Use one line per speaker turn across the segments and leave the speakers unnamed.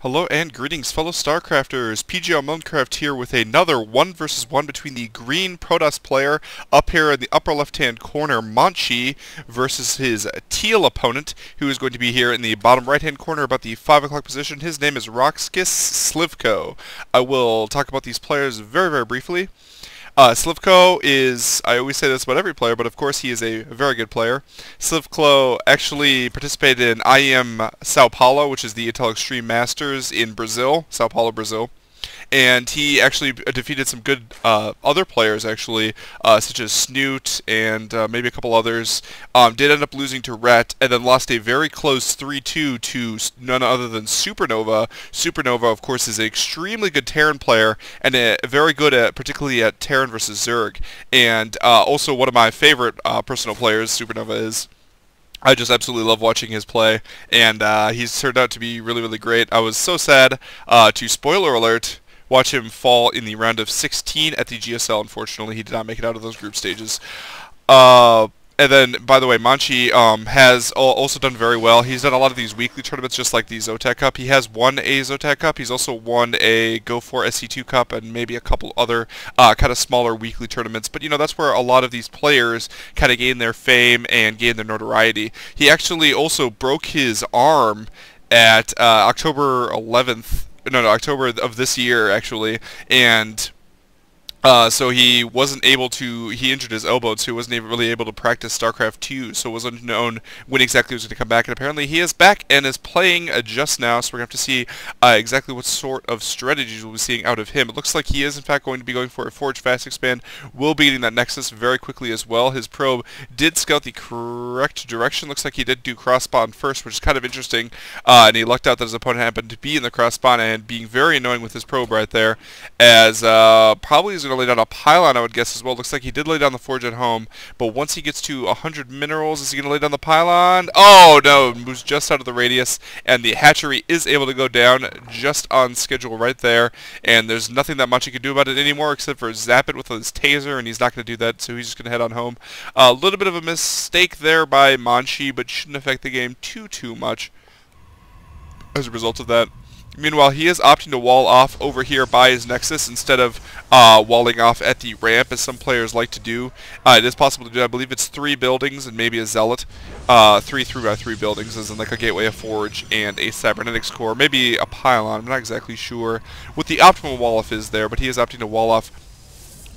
Hello and greetings, fellow StarCrafters. PGL Minecraft here with another 1 versus 1 between the green Protoss player up here in the upper left-hand corner, Monchi, versus his teal opponent, who is going to be here in the bottom right-hand corner about the 5 o'clock position. His name is roxkisSlivko. I will talk about these players very, very briefly. Slivko is, I always say this about every player, but of course he is a very good player. Slivko actually participated in IEM Sao Paulo, which is the Intel Extreme Masters in Brazil, Sao Paulo, Brazil. And he actually defeated some good other players, actually, such as Snoot and maybe a couple others. Did end up losing to Rhett, and then lost a very close 3-2 to none other than Supernova. Supernova, of course, is an extremely good Terran player, and very good at, particularly at Terran versus Zerg. And also one of my favorite personal players, Supernova is. I just absolutely love watching his play, and he's turned out to be really, really great. I was so sad to, spoiler alert, watch him fall in the round of 16 at the GSL. Unfortunately, he did not make it out of those group stages. And then, by the way, Monchi has also done very well. He's done a lot of these weekly tournaments, just like the Zotac Cup. He has won a Zotac Cup. He's also won a Go For SC2 Cup and maybe a couple other kind of smaller weekly tournaments. But, you know, that's where a lot of these players kind of gain their fame and gain their notoriety. He actually also broke his arm at October 11th. No, October of this year, actually, and so he wasn't able to, he injured his elbow, so he wasn't even really able to practice StarCraft 2, so it wasn't known when exactly he was going to come back, and apparently he is back and is playing just now, so we're going to have to see exactly what sort of strategies we'll be seeing out of him. It looks like he is, in fact, going to be going for a Forge Fast Expand. We'll be getting that Nexus very quickly as well. His probe did scout the correct direction. Looks like he did do cross-spawn first, which is kind of interesting, and he lucked out that his opponent happened to be in the cross-spawn and being very annoying with his probe right there, as probably is going to lay down a pylon, I would guess, as well. Looks like he did lay down the forge at home, but once he gets to 100 minerals, is he going to lay down the pylon? Oh, no, moves just out of the radius, and the hatchery is able to go down just on schedule right there, and there's nothing that much he can do about it anymore except for zap it with his taser, and he's not going to do that, so he's just going to head on home. A little bit of a mistake there by Monchi, but shouldn't affect the game too much as a result of that. Meanwhile, he is opting to wall off over here by his Nexus instead of walling off at the ramp, as some players like to do. It is possible to do. I believe it's 3 buildings and maybe a Zealot. 3 buildings, as in like a Gateway, a Forge, and a Cybernetics Core. Maybe a Pylon. I'm not exactly sure what the optimal wall off is there, but he is opting to wall off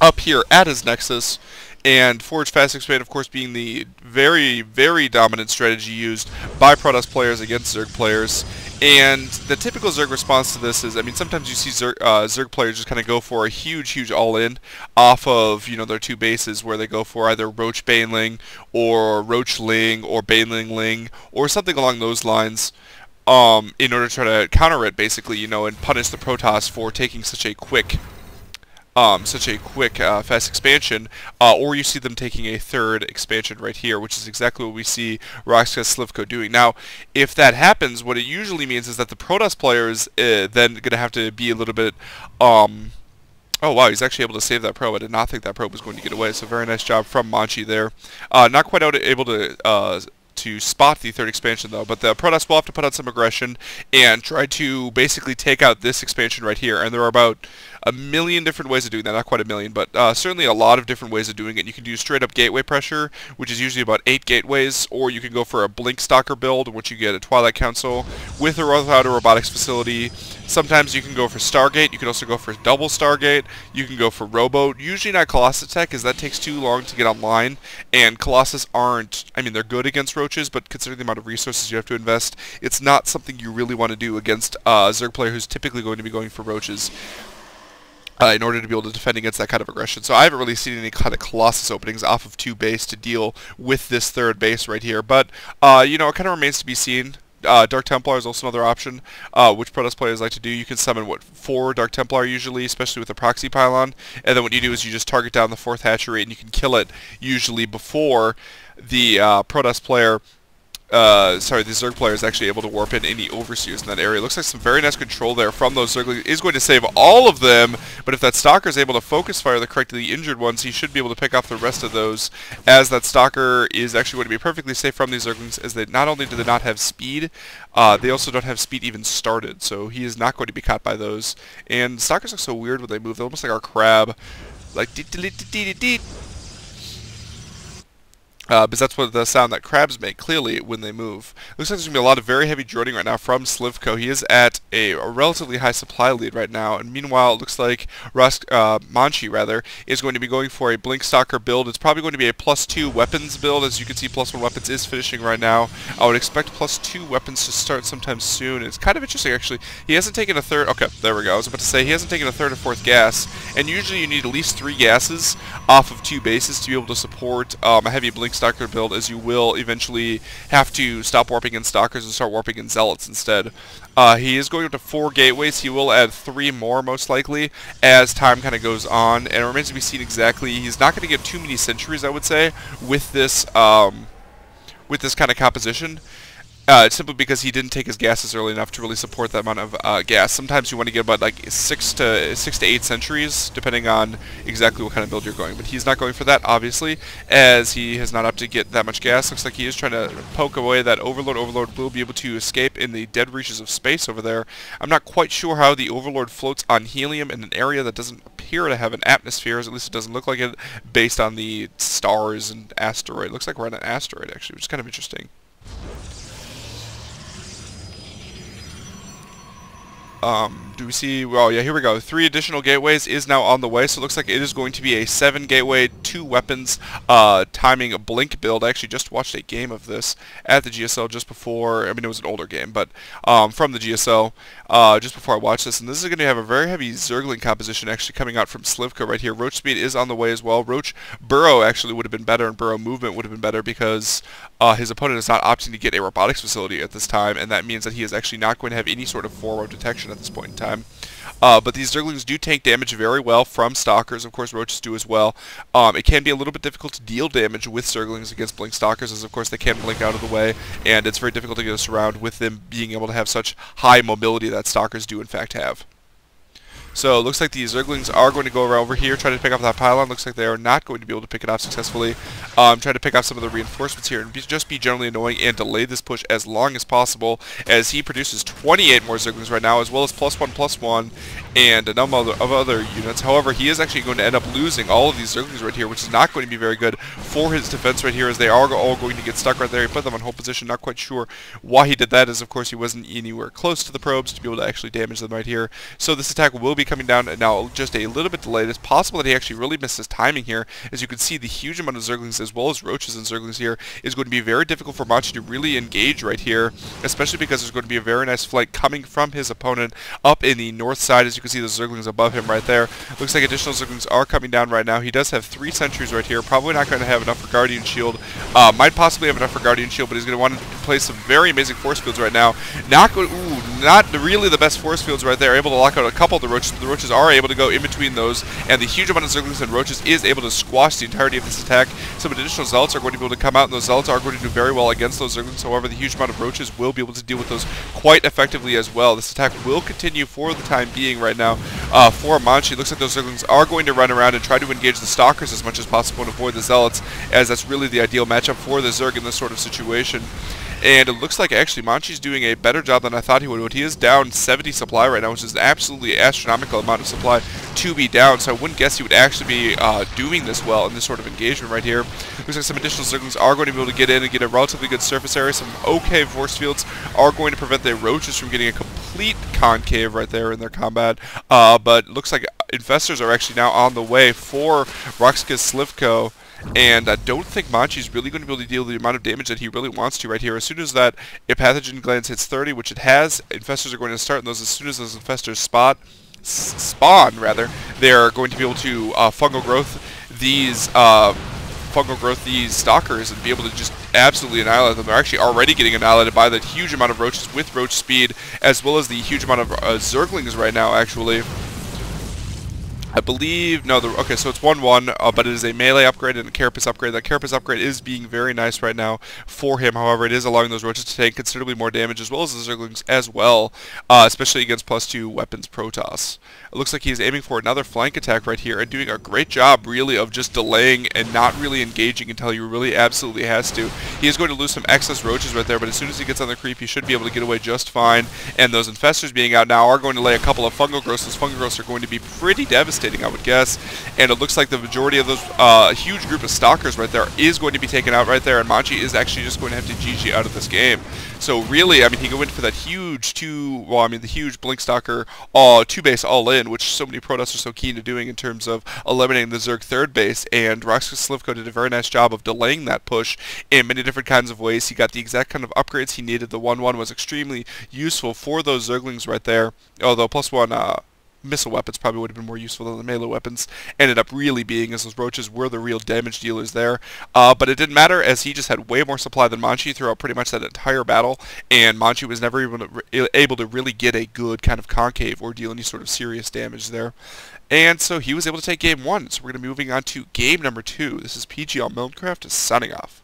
up here at his Nexus. And Forge Fast Expand, of course, being the very, very dominant strategy used by Protoss players against Zerg players. And the typical Zerg response to this is, I mean, sometimes you see Zerg players just kind of go for a huge all-in off of, you know, their 2 bases, where they go for either Roach Baneling or Roach Ling or Baneling Ling or something along those lines, in order to try to counter it, basically, you know, and punish the Protoss for taking such a quick fast expansion, or you see them taking a 3rd expansion right here, which is exactly what we see roxkisSlivko doing. Now, if that happens, what it usually means is that the Protoss player is then going to have to be a little bit, oh wow, he's actually able to save that probe. I did not think that probe was going to get away, so very nice job from Monchi there. Not quite able to spot the 3rd expansion, though, but the Protoss will have to put out some aggression and try to basically take out this expansion right here, and there are about a million different ways of doing that. Not quite a million, but certainly a lot of different ways of doing it. You can do straight up gateway pressure, which is usually about 8 gateways, or you can go for a Blink Stalker build, in which you get a Twilight Council with or without a robotics facility. Sometimes you can go for Stargate. You can also go for double Stargate. You can go for Rowboat. Usually not Colossus Tech, as that takes too long to get online, and Colossus aren't, I mean, they're good against roaches, but considering the amount of resources you have to invest, it's not something you really want to do against a Zerg player who's typically going to be going for roaches, in order to be able to defend against that kind of aggression. So I haven't really seen any kind of Colossus openings off of 2 base to deal with this 3rd base right here. But, you know, it kind of remains to be seen. Dark Templar is also another option, which Protoss players like to do. You can summon, 4 Dark Templar usually, especially with a proxy pylon. And then what you do is you just target down the 4th hatchery, and you can kill it usually before the Protoss player sorry, the Zerg player is actually able to warp in any overseers in that area. Looks like some very nice control there from those Zerglings. Is going to save all of them, but if that Stalker is able to focus fire the correctly injured ones, he should be able to pick off the rest of those, as that Stalker is actually going to be perfectly safe from these Zerglings, as they not only do they not have speed, they also don't have speed even started, so he is not going to be caught by those. And Stalkers look so weird when they move. They're almost like our crab, like deet. Because that's what the sound that crabs make, clearly, when they move. Looks like there's going to be a lot of very heavy droning right now from Slivko. He is at a relatively high supply lead right now, and meanwhile, it looks like Monchi, rather, is going to be going for a Blink Stalker build. It's probably going to be a +2 weapons build. As you can see, +1 weapons is finishing right now. I would expect +2 weapons to start sometime soon. It's kind of interesting, actually. He hasn't taken a third... Okay, there we go. I was about to say, he hasn't taken a third or fourth gas, and usually you need at least 3 gases off of 2 bases to be able to support a heavy Blink Stalker build, as you will eventually have to stop warping in Stalkers and start warping in Zealots instead. He is going up to 4 gateways. He will add 3 more, most likely, as time kind of goes on, and it remains to be seen exactly. He's not going to get too many centuries, I would say, with this kind of composition. Simply because he didn't take his gases early enough to really support that amount of gas. Sometimes you want to get about like 6 to 8 centuries, depending on exactly what kind of build you're going. But he's not going for that, obviously, as he has not up to get that much gas. Looks like he is trying to poke away that Overlord. Overlord will be able to escape in the dead reaches of space over there. I'm not quite sure how the Overlord floats on helium in an area that doesn't appear to have an atmosphere, at least it doesn't look like it, based on the stars and asteroid. Looks like we're on an asteroid, actually, which is kind of interesting. Do we see... Well, yeah, here we go. 3 additional gateways is now on the way, so it looks like it is going to be a 7 gateway, 2 weapons, timing a Blink build. I actually just watched a game of this at the GSL just before... I mean, it was an older game, but from the GSL just before I watched this. And this is going to have a very heavy Zergling composition actually coming out from Slivko right here. Roach speed is on the way as well. Roach Burrow actually would have been better, and Burrow movement would have been better because his opponent is not opting to get a robotics facility at this time, and that means that he is actually not going to have any sort of forward detection at this point in time. But these Zerglings do take damage very well from Stalkers. Of course, Roaches do as well. It can be a little bit difficult to deal damage with Zerglings against Blink Stalkers, as of course they can blink out of the way, and it's very difficult to get us around with them being able to have such high mobility that Stalkers do in fact have. So it looks like these Zerglings are going to go over here, try to pick off that pylon. Looks like they are not going to be able to pick it off successfully. Try to pick off some of the reinforcements here and just be generally annoying and delay this push as long as possible, as he produces 28 more Zerglings right now, as well as +1/+1 and a number of other units. However, he is actually going to end up losing all of these Zerglings right here, which is not going to be very good for his defense right here, as they are all going to get stuck right there. He put them on hold position. Not quite sure why he did that, as of course he wasn't anywhere close to the probes to be able to actually damage them right here. So this attack will be coming down now just a little bit delayed. It's possible that he actually really missed his timing here. As you can see, the huge amount of Zerglings as well as Roaches and Zerglings here is going to be very difficult for Monchi to really engage right here, especially because there's going to be a very nice flank coming from his opponent up in the north side. As you can see, the Zerglings above him right there. Looks like additional Zerglings are coming down right now. He does have 3 sentries right here. Probably not going to have enough for Guardian Shield. Might possibly have enough for Guardian Shield, but he's going to want to place some very amazing force fields right now. Not really the best force fields right there. Able to lock out a couple of the Roaches, but the Roaches are able to go in between those, and the huge amount of Zerglings and Roaches is able to squash the entirety of this attack. Some additional Zealots are going to be able to come out, and those Zealots are going to do very well against those Zerglings. However, the huge amount of Roaches will be able to deal with those quite effectively as well. This attack will continue for the time being right now for Monchi. It looks like those Zerglings are going to run around and try to engage the Stalkers as much as possible and avoid the Zealots, as that's really the ideal matchup for the Zerg in this sort of situation. And it looks like actually Monchi's doing a better job than I thought he would. But he is down 70 supply right now, which is an absolutely astronomical amount of supply to be down. So I wouldn't guess he would actually be doing this well in this sort of engagement right here. Looks like some additional Zerglings are going to be able to get in and get a relatively good surface area. Some okay force fields are going to prevent the Roaches from getting a complete concave right there in their combat. But it looks like Infestors are actually now on the way for roxkisSlivko. And I don't think Monchi's really going to be able to deal the amount of damage that he really wants to right here. As soon as that a pathogen glands hits 30, which it has, Infestors are going to start, and those as soon as those Infestors spawn, they're going to be able to fungal growth these Stalkers and be able to just absolutely annihilate them. They're actually already getting annihilated by the huge amount of Roaches with Roach speed, as well as the huge amount of Zerglings right now, actually. I believe, no, okay, so it's 1-1, but it is a melee upgrade and a carapace upgrade. That carapace upgrade is being very nice right now for him. However, it is allowing those roaches to take considerably more damage, as well as the zerglings as well, especially against +2 weapons Protoss. It looks like he's aiming for another flank attack right here and doing a great job, really, of just delaying and not really engaging until he really absolutely has to. He is going to lose some excess roaches right there, but as soon as he gets on the creep, he should be able to get away just fine. And those infestors being out now are going to lay a couple of fungal growths. Those fungal growths are going to be pretty devastating, I would guess, and it looks like the majority of those huge group of stalkers right there is going to be taken out right there, and Monchi is actually just going to have to GG out of this game. So really, I mean, he went for that huge the huge blink stalker 2-base all-in, which so many Protoss are so keen to doing in terms of eliminating the Zerg third base, and roxkisSlivko did a very nice job of delaying that push in many different kinds of ways. He got the exact kind of upgrades he needed. The 1-1 was extremely useful for those Zerglings right there, although +1 missile weapons probably would have been more useful than the melee weapons ended up really being, as those roaches were the real damage dealers there. But it didn't matter, as he just had way more supply than Monchi throughout pretty much that entire battle, and Monchi was never even able to really get a good kind of concave or deal any sort of serious damage there. And so he was able to take game 1. So we're going to be moving on to game number 2. This is PG on Minecraft signing off.